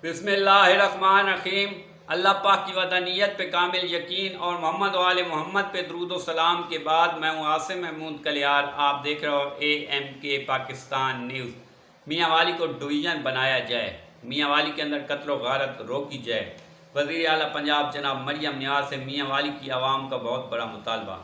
बिस्मिल्लाहिर्रहमानिर्रहीम। अल्लाह पाक की वदानियत पे कामिल यकीन और मोहम्मद वाले मोहम्मद पे दरूद व सलाम के बाद मैं हूँ आसिम महमूद कलियार। आप देख रहे हो AMK पाकिस्तान न्यूज़। मियाँ वाली को डिवीज़न बनाया जाए, मियाँ वाली के अंदर कत्ल व गारत रोकी जाए। वज़ीर आला पंजाब जनाब मरियम नियाज़ से मियाँ वाली की आवाम का बहुत बड़ा मुतालबा।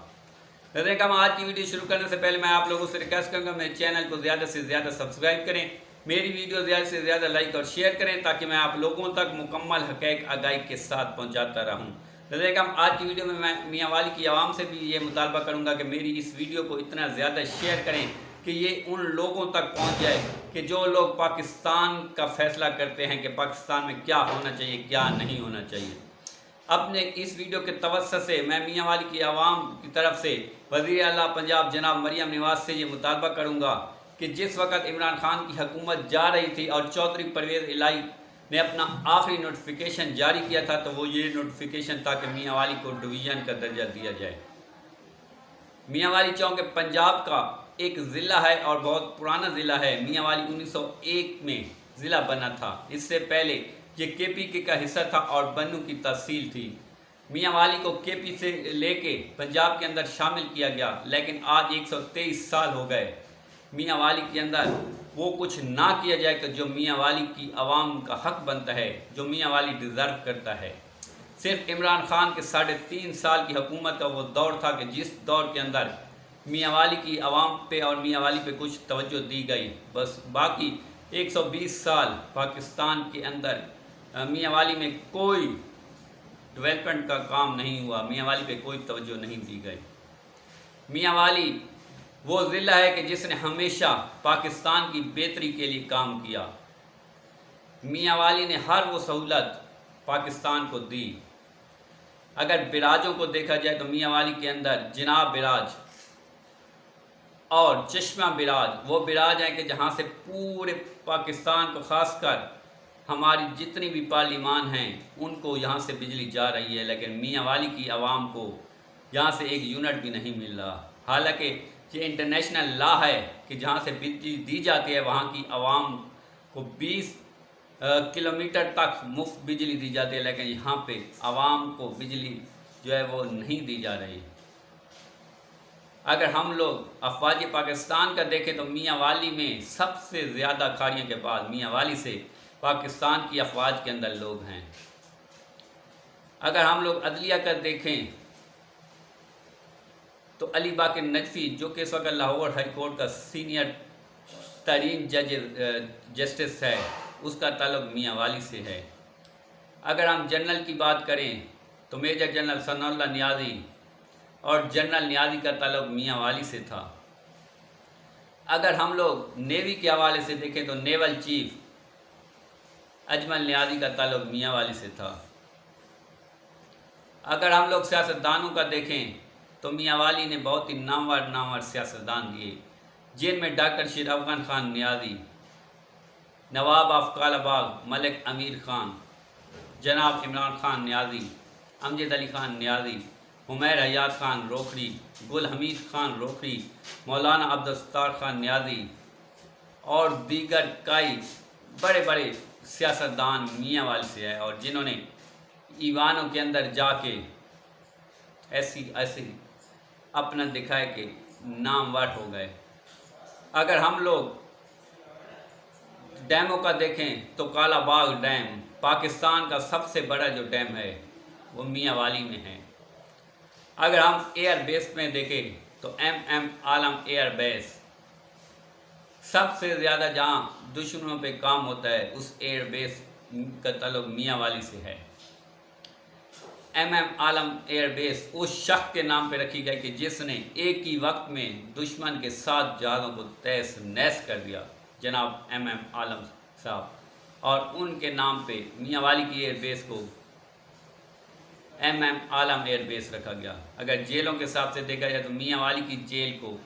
नज़र कम आज की वीडियो शुरू करने से पहले मैं आप लोगों से रिक्वेस्ट करूँगा मेरे चैनल को ज़्यादा से ज़्यादा सब्सक्राइब करें, मेरी वीडियो ज़्यादा से ज़्यादा लाइक और शेयर करें ताकि मैं आप लोगों तक मुकम्मल हक़ाइक़ आगाही के साथ पहुँचाता रहूँ। नज़र कम आज की वीडियो में मैं मियाँ वाली की आवाम से भी ये मुतालबा करूँगा कि मेरी इस वीडियो को इतना ज़्यादा शेयर करें कि ये उन लोगों तक पहुँच जाए कि जो लोग पाकिस्तान का फ़ैसला करते हैं कि पाकिस्तान में क्या होना चाहिए क्या नहीं होना चाहिए। अपने इस वीडियो के तवज्जुह से मैं मियाँ वाली की आवाम की तरफ से वज़ीर आला पंजाब जनाब मरियम निवाज़ से ये मुतालबा करूँगा कि जिस वक़्त इमरान खान की हुकूमत जा रही थी और चौधरी परवेज़ इलाही ने अपना आखिरी नोटिफिकेशन जारी किया था तो वो ये नोटिफिकेशन था कि मियाँ वाली को डिवीज़न का दर्जा दिया जाए। मियाँ वाली चौंक पंजाब का एक ज़िला है और बहुत पुराना ज़िला है। मियाँ वाली 1901 में ज़िला बना था। इससे पहले ये KPK का हिस्सा था और बन्नू की तहसील थी। मियाँ वाली को KP से लेके पंजाब के अंदर शामिल किया गया, लेकिन आज 123 साल हो गए मियाँ वाली के अंदर वो कुछ ना किया जाए कि जो मियाँ वाली की आवाम का हक बनता है, जो मियाँ वाली डिज़र्व करता है। सिर्फ इमरान खान के 3.5 साल की हुकूमत का वो दौर था कि जिस दौर के अंदर मियाँ वाली की आवाम पे और मियाँ वाली पे कुछ तवज्जो दी गई, बस बाकी 120 साल पाकिस्तान के अंदर मियाँ वाली में कोई डेवलपमेंट का काम नहीं हुआ, मियाँ वाली पे कोई तवज्जो नहीं दी गई। मियाँ वाली वो ज़िला है कि जिसने हमेशा पाकिस्तान की बेहतरी के लिए काम किया। मियाँ वाली ने हर वो सहूलत पाकिस्तान को दी। अगर बिराजों को देखा जाए तो मियाँ वाली के अंदर जनाब बिराज और चश्मा बिराज वो बिराज हैं कि जहाँ से पूरे पाकिस्तान को ख़ासकर हमारी जितनी भी पार्लिमान हैं उनको यहाँ से बिजली जा रही है, लेकिन मियाँ वाली की आवाम को यहाँ से एक यूनिट भी नहीं मिल रहा। हालांकि ये इंटरनेशनल लॉ है कि जहाँ से बिजली दी जाती है वहाँ की आवाम को 20 किलोमीटर तक मुफ्त बिजली दी जाती है, लेकिन यहाँ पे आवाम को बिजली जो है वो नहीं दी जा रही। अगर हम लोग अफवाज पाकिस्तान का देखें तो मियाँ वाली में सबसे ज़्यादा खाड़ियों के बाद मियाँ वाली से पाकिस्तान की अफवाज के अंदर लोग हैं। अगर हम लोग अदलिया का देखें तो अली बाकर नजफी जो कि इस वक्त लाहौर हाई कोर्ट का सीनियर तरीन जस्टिस है, उसका ताल्लुक मियाँ वाली से है। अगर हम जनरल की बात करें तो मेजर जनरल सनाउल्लाह नियाज़ी और जनरल नियाज़ी का ताल्लुक मियाँ वाली से था। अगर हम लोग नेवी के हवाले से देखें तो नेवल चीफ अजमल नियाज़ी का ताल्लुक मियाँ वाली से था। अगर हम लोग सियासतदानों का देखें तो मियाँ वाली ने बहुत ही नामवर सियासतदान दिए, जिनमें डॉक्टर शेर अफगान खान नियाज़ी, नवाब ऑफ कालाबाग मलिक अमीर खान, जनाब इमरान खान नियाज़ी, अमजद अली खान नियाज़ी, हुमैर हयात खान रोखड़ी, गुल हमीद खान रोखड़ी, मौलाना अब्दुल खान नियाज़ी और दीगर कई बड़े बड़े सियासतदान मियाँ वाली से है, और जिन्होंने ईवानों के अंदर जाके ऐसी अपना दिखाए कि नामवर हो गए। अगर हम लोग डैमों का देखें तो कालाबाग डैम पाकिस्तान का सबसे बड़ा जो डैम है वो मियाँ वाली में है। अगर हम एयर बेस में देखें तो MM आलम एयर बेस सबसे ज़्यादा जहाँ दुश्मनों पे काम होता है उस एयर बेस का ताल्लुक मियाँ वाली से है। MM आलम एयर बेस उस शख्स के नाम पे रखी गई कि जिसने एक ही वक्त में दुश्मन के 7 जहाज़ों को तहस नहस कर दिया, जनाब MM आलम साहब, और उनके नाम पे मियाँ वाली की एयर बेस को MM आलम एयर बेस रखा गया। अगर जेलों के हिसाब से देखा जाए तो मियाँ वाली की जेल को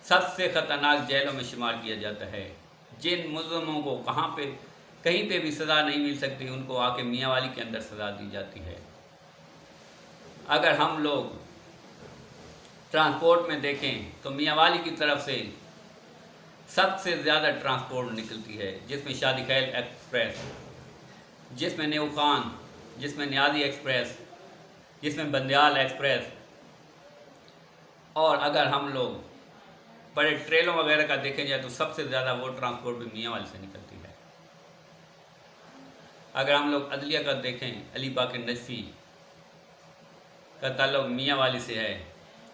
सबसे ख़तरनाक जेलों में शुमार किया जाता है। जिन मुज़लिमों को कहीं पे भी सज़ा नहीं मिल सकती उनको आके मियाँ वाली के अंदर सज़ा दी जाती है। अगर हम लोग ट्रांसपोर्ट में देखें तो मियाँ वाली की तरफ से सबसे ज़्यादा ट्रांसपोर्ट निकलती है, जिसमें शादी खैल एक्सप्रेस, जिसमें न्यू खान, जिसमें न्याजी एक्सप्रेस, जिसमें बंदयाल एक्सप्रेस, और अगर हम लोग बड़े ट्रेनों वगैरह का देखें जाए तो सबसे ज़्यादा वो ट्रांसपोर्ट भी मियांवाली से निकलती है। अगर हम लोग अदलिया का देखें, अली बाकर नजफी का ताल्लुक मियांवाली से है,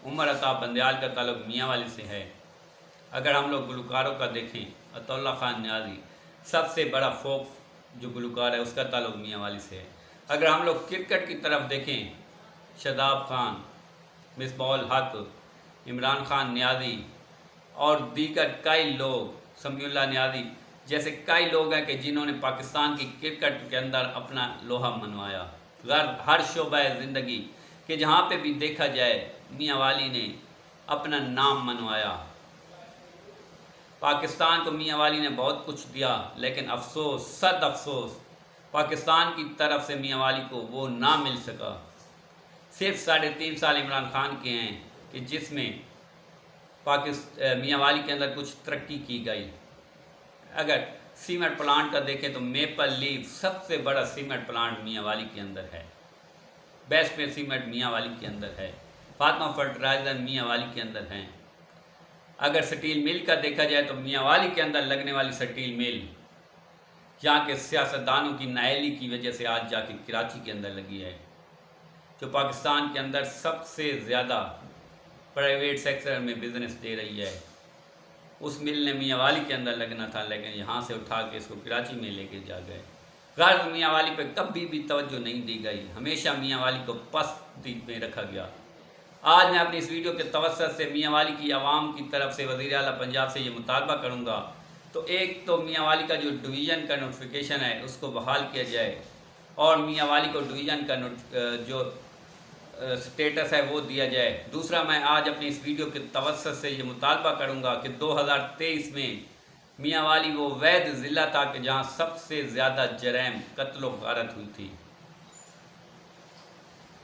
उमर अताब बंदयाल का ताल्लुक मियांवाली से है। अगर हम लोग गुलकारों का देखें, अतौल्ला खान न्याजी सबसे बड़ा फोक जो गुलकार है उसका ताल्लुक मियांवाली से है। अगर हम लोग क्रिकेट की तरफ देखें, शादाब खान, मिसबाउल हक, इमरान खान न्याजी और दीगर कई लोग, समीउल्लाह न्याजी जैसे कई लोग हैं कि जिन्होंने पाकिस्तान की क्रिकेट के अंदर अपना लोहा मनवाया। हर शोबा ज़िंदगी कि जहाँ पे भी देखा जाए मियांवाली ने अपना नाम मनवाया। पाकिस्तान को मियांवाली ने बहुत कुछ दिया, लेकिन अफसोस, सद अफसोस, पाकिस्तान की तरफ से मियांवाली को वो ना मिल सका। सिर्फ 3.5 साल इमरान खान के हैं कि जिसमें मियांवाली के अंदर कुछ तरक्की की गई। अगर सीमेंट प्लांट का देखें तो मेपल लीफ सबसे बड़ा सीमेंट प्लांट मियांवाली के अंदर है। बेस्ट में सीमेंट मियांवाली के अंदर है। फातिमा फर्टिलाइज़र मियांवाली के अंदर हैं। अगर स्टील मिल का देखा जाए तो मियांवाली के अंदर लगने वाली स्टील मिल यहाँ के सियासतदानों की नाअहली की वजह से आज जाके कराची के अंदर लगी है, जो पाकिस्तान के अंदर सबसे ज़्यादा प्राइवेट सेक्टर में बिज़नेस दे रही है। उस मिल ने मियांवाली के अंदर लगना था, लेकिन यहाँ से उठा के इसको कराची में लेके जा गए। गर्ज मियांवाली पे कभी भी तवज्जो नहीं दी गई, हमेशा मियांवाली को पस्ती में रखा गया। आज मैं अपनी इस वीडियो के तवज्जुह से मियांवाली की आवाम की तरफ से वज़ीर आला पंजाब से ये मुतालबा करूँगा, तो एक तो मियांवाली का जो डिवीज़न का नोटिफिकेशन है उसको बहाल किया जाए और मियांवाली को डिवीज़न का जो स्टेटस है वो दिया जाए। दूसरा, मैं आज अपनी इस वीडियो के तवज्जुह से ये मुतालबा करूँगा कि 2023 में मियांवाली वो वैध ज़िला था कि जहाँ सबसे ज़्यादा जराइम, कत्ल व गारत हुई थी।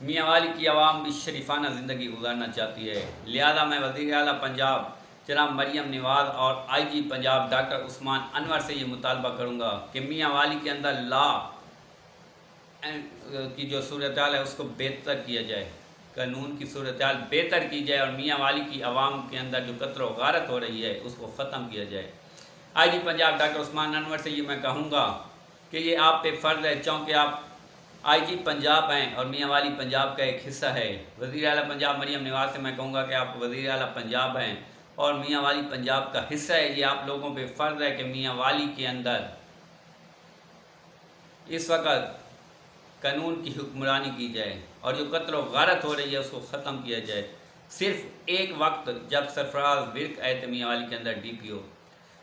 मियांवाली की आवाम भी शरीफाना ज़िंदगी गुजारना चाहती है, लिहाजा मैं वज़ीर आला पंजाब जनाब मरियम नवाज़ और IG पंजाब डॉक्टर उस्मान अनवर से ये मुतालबा करूँगा कि मियांवाली के अंदर लॉ की जो सूरत हाल है उसको बेहतर किया जाए, कानून की सूरत हाल बेहतर की जाए और मियांवाली की आवाम के अंदर जो कत्ल व गारत हो रही है उसको ख़त्म किया जाए। IG पंजाब डॉक्टर उस्मान अनवर से ये मैं कहूँगा कि ये आप पे फ़र्ज़ है, चूँकि आप IG पंजाब हैं और मियांवाली पंजाब का एक हिस्सा है। वज़ीर आला पंजाब मरियम नवाज़ से मैं कहूँगा कि आप वज़ीर आला पंजाब हैं और मियांवाली पंजाब का हिस्सा है। ये आप लोगों पे फ़र्ज़ है कि मियांवाली के अंदर इस वक्त कानून की हुक्मरानी की जाए और जो कत्ल व गारत हो रही है उसको ख़त्म किया जाए। सिर्फ एक वक्त जब सरफराज विर्क आए थे मियांवाली के अंदर DPO,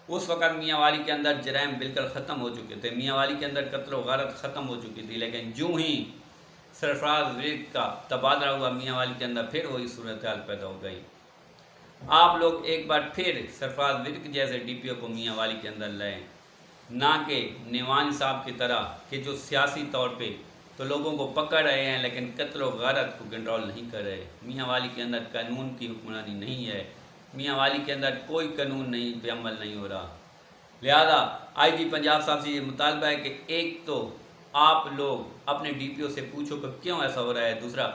उस वक़्त मियांवाली के अंदर जराइम बिल्कुल ख़त्म हो चुके थे, मियांवाली के अंदर कत्ल व गारत ख़त्म हो चुकी थी। लेकिन जो ही सरफराज विर्क का तबादला हुआ मियांवाली के अंदर फिर वही सूरत हाल पैदा हो गई। आप लोग एक बार फिर सरफराज विर्क जैसे DPO को मियांवाली के अंदर लाएँ, ना कि नेवानी साहब की तरह कि जो सियासी तौर पे तो लोगों को पकड़ रहे हैं लेकिन कत्ल व गारत को कंट्रोल नहीं कर रहे। मियांवाली के अंदर कानून की हुक्मरानी नहीं है, मियांवाली के अंदर कोई कानून नहीं पे अमल नहीं हो रहा। लिहाजा IG पंजाब साहब से ये मुतालबा है कि एक तो आप लोग अपने DPO से पूछो कि क्यों ऐसा हो रहा है। दूसरा,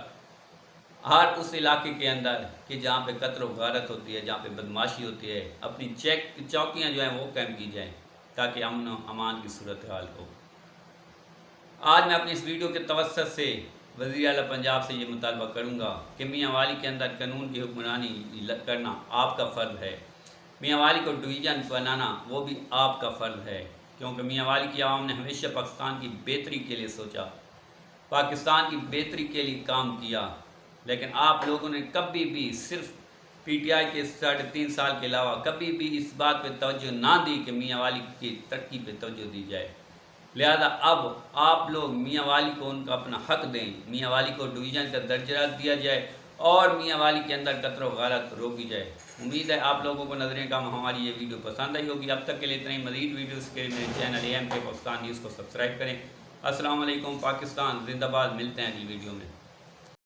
हर उस इलाके के अंदर कि जहाँ पे कत्ल व गारत होती है, जहाँ पे बदमाशी होती है, अपनी चौकियाँ जो हैं वो कायम की जाएँ ताकि अमन व अमान की सूरत हाल हो। आज मैं अपनी इस वीडियो के तवज्जुह से वज़ीर आला पंजाब से ये मुतालबा करूँगा कि मियांवाली के अंदर कानून की हुक्मरानी करना आपका फ़र्ज़ है, मियांवाली को डिवीज़न बनाना वो भी आपका फ़र्ज़ है, क्योंकि मियांवाली की आवाम ने हमेशा पाकिस्तान की बेहतरी के लिए सोचा, पाकिस्तान की बेहतरी के लिए काम किया। लेकिन आप लोगों ने कभी भी सिर्फ PTI के 3.5 साल के अलावा कभी भी इस बात पे तवज्जो ना दी कि मियांवाली की तरक्की पे तवज्जो दी जाए। लिहाजा अब आप लोग मियांवाली को उनका अपना हक दें, मियांवाली को डिवीज़न का दर्जा दिया जाए और मियांवाली के अंदर कत्ल व गारत रोकी जाए। उम्मीद है आप लोगों को नज़रें काम हमारी ये वीडियो पसंद आई होगी। अब तक के लिए इतनी मज़ीद वीडियोज़ के लिए मेरे चैनल AMK पाकिस्तान न्यूज़ को सब्सक्राइब करें। अस्सलाम वालेकुम, पाकिस्तान जिंदाबाद। मिलते हैं अगली वीडियो में।